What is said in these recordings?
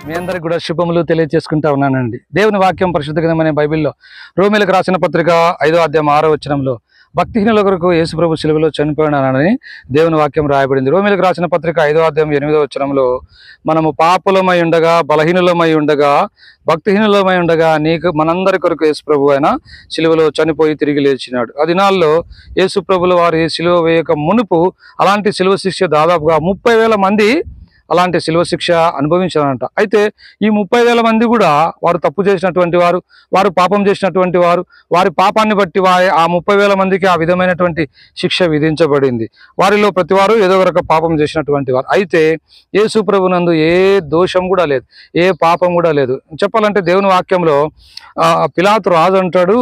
మీ అందరికి కూడా శుభములు తెలియజేసుకుంటా ఉన్నానండి. దేవుని వాక్యం పరిశుద్ధ గ్రంథమైన బైబిల్లో రోమీయులకు రాసిన పత్రిక 5వ అధ్యాయం 6వ వచనంలో భక్తిహీనుల కొరకు యేసుప్రభు శిలువలో చనిపోయినానని దేవుని వాక్యం రాయబడింది. రోమీయులకు రాసిన పత్రిక 5వ అధ్యాయం 8వ వచనంలో మనము పాపులమై ఉండగా, బలహీనులమై ఉండగా, భక్తిహీనులమై ఉండగా నీకు మనందరి కొరకు యేసుప్రభు ఆయన శిలువలో చనిపోయి తిరిగి లేచినాడు. ఆ దినాల్లో యేసుప్రభుల వారి శిలువ వేయక మునుపు అలాంటి శిలువ శిక్ష దాదాపుగా 30,000 మంది అలాంటి శిలువ శిక్ష అనుభవించారంట. అయితే ఈ 30,000 మంది కూడా వారు తప్పు చేసినటువంటి వారు, వారు పాపం చేసినటువంటి వారు, వారి పాపాన్ని బట్టి ఆ 30,000 మందికి ఆ విధమైనటువంటి శిక్ష విధించబడింది. వారిలో ప్రతి వారు ఏదో ఒక పాపం చేసినటువంటి వారు. అయితే యేసు ప్రభునందు ఏ దోషం కూడా లేదు, ఏ పాపం కూడా లేదు. చెప్పాలంటే దేవుని వాక్యంలో పిలాతు రాజు అంటాడు,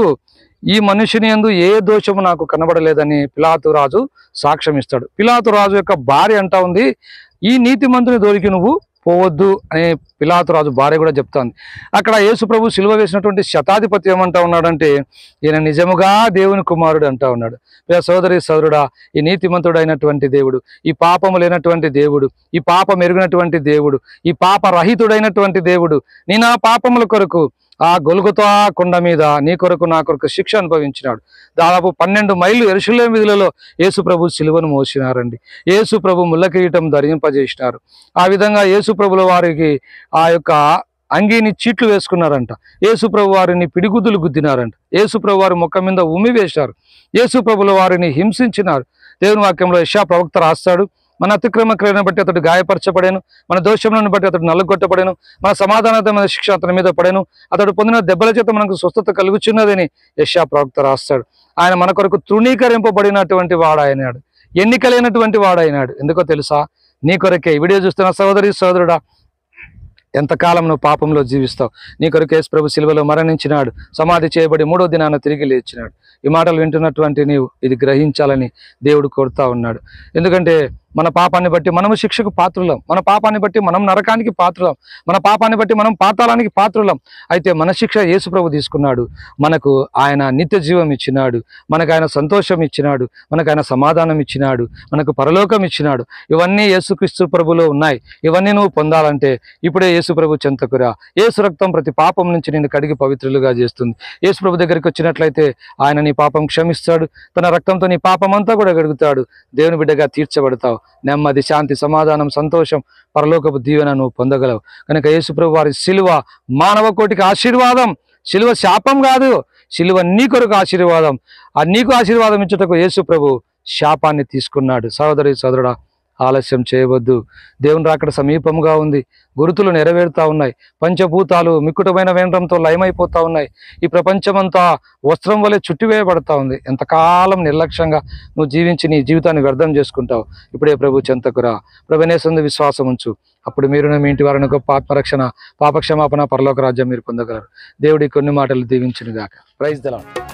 ఈ మనిషిని యందు ఏ దోషము నాకు కనబడలేదని పిలాతు రాజు సాక్ష్యం ఇస్తాడు. పిలాతు రాజు యొక్క భార్య అంటా ఉంది, ఈ నీతిమంతుని దొరికి నువ్వు పోవద్దు అనే పిలాతు రాజు భార్య కూడా చెప్తాంది. అక్కడ యేసు ప్రభు సిలువ వేసినటువంటి శతాధిపతి ఏమంటా ఉన్నాడంటే, ఈయన నిజముగా దేవుని కుమారుడు అంటా ఉన్నాడు. సోదరి సోదరుడా, ఈ నీతిమంతుడైనటువంటి దేవుడు, ఈ పాపము లేనటువంటి దేవుడు, ఈ పాపం ఎరిగినటువంటి దేవుడు, ఈ పాప రహితుడైనటువంటి దేవుడు నీ నా పాపముల కొరకు ఆ గొల్గొతా కొండ మీద నీ కొరకు నా కొరకు శిక్ష అనుభవించినాడు. దాదాపు 12 మైళ్ళు యెరూషలేము వీధులలో యేసు ప్రభు సిలువను మోసినారండి. యేసు ప్రభు ముళ్ళ కిరీటం ధరింపజేసినారు. ఆ విధంగా యేసు ప్రభుల వారికి ఆ యొక్క అంగీని చీట్లు వేసుకున్నారంట. యేసు ప్రభు వారిని పిడిగుద్దులు గుద్దినారంట. యేసు ప్రభు వారి ముఖం మీద ఉమ్మి వేశారు. యేసు ప్రభుల వారిని హింసించినారు. దేవుని వాక్యంలో యెషయా ప్రవక్త రాస్తాడు, మన అతిక్రమ క్రియలను బట్టి అతడు గాయపరచబడేను, మన దోషములను బట్టి అతడు నల్లగొట్టబడేను, మన సమాధానమైన శిక్ష అతని మీద పడేను, అతడు పొందిన దెబ్బల చేత మనకు స్వస్థత కలుగుచున్నదని యెషయా ప్రవక్త రాస్తాడు. ఆయన మన కొరకు తృణీకరింపబడినటువంటి వాడైనాడు, ఎన్నికలైనటువంటి వాడైనాడు. ఎందుకో తెలుసా? నీ కొరకే. ఈ వీడియో చూస్తున్న సోదరి సోదరుడా, ఎంతకాలం నువ్వు పాపంలో జీవిస్తావు? నీ కొరకు యేసు ప్రభు సిలువలో మరణించినాడు, సమాధి చేయబడి 3వ దినాన తిరిగి లేచినాడు. ఈ మాటలు వింటున్నటువంటి నీవు ఇది గ్రహించాలని దేవుడు కోరుతా ఉన్నాడు. ఎందుకంటే మన పాపాన్ని బట్టి మనము శిక్షకు పాత్రులం, మన పాపాన్ని బట్టి మనం నరకానికి పాత్రులం, మన పాపాన్ని బట్టి మనం పాతాళానికి పాత్రులం. అయితే మన శిక్ష యేసు ప్రభు తీసుకున్నాడు. మనకు ఆయన నిత్య జీవం ఇచ్చినాడు, మనకు ఆయన సంతోషం ఇచ్చినాడు, మనకు ఆయన సమాధానం ఇచ్చినాడు, మనకు పరలోకం ఇచ్చినాడు. ఇవన్నీ యేసుక్రీస్తు ప్రభులో ఉన్నాయి. ఇవన్నీ నువ్వు పొందాలంటే ఇప్పుడే యేసు ప్రభు చెంతకురా. యేసు రక్తం ప్రతి పాపం నుంచి నిన్ను కడిగి పవిత్రులుగా చేస్తుంది. యేసు ప్రభు దగ్గరికి వచ్చినట్లయితే ఆయన నీ పాపం క్షమిస్తాడు, తన రక్తంతో నీ పాపం అంతా కూడా కడుగుతాడు. దేవుని బిడ్డగా తీర్చబడతావు. నెమ్మది, శాంతి, సమాధానం, సంతోషం, పరలోకపు దీవెన నువ్వు పొందగలవు. కనుక యేసు ప్రభు వారి సిలువ మానవ కోటికి ఆశీర్వాదం. సిలువ శాపం కాదు, సిలువ నీ కొరకు ఆశీర్వాదం. ఆ నీకు ఆశీర్వాదం ఇచ్చుటకు యేసు ప్రభు శాపాన్ని తీసుకున్నాడు. సోదరి సోదరుడా, ఆలస్యం చేయవద్దు. దేవుని రాకడ సమీపంగా ఉంది. గురుతులు నెరవేరుతా ఉన్నాయి. పంచభూతాలు మిక్కుటమైన వేంద్రంతో లయమైపోతా ఉన్నాయి. ఈ ప్రపంచమంతా వస్త్రం వలె చుట్టివేయబడతా ఉంది. ఎంతకాలం నిర్లక్ష్యంగా నువ్వు జీవించి నీ జీవితాన్ని వ్యర్థం చేసుకుంటావు? ఇప్పుడే ప్రభు చెంతకురా. ప్రభునేసందు విశ్వాసం ఉంచు. అప్పుడు మీరు మీ ఇంటి వారిని గొప్ప ఆత్మరక్షణ, పాపక్షమాపణ, పరలోక రాజ్యం మీరు పొందగలరు. దేవుడి కొన్ని మాటలు దీవించును గాక. Praise the lord.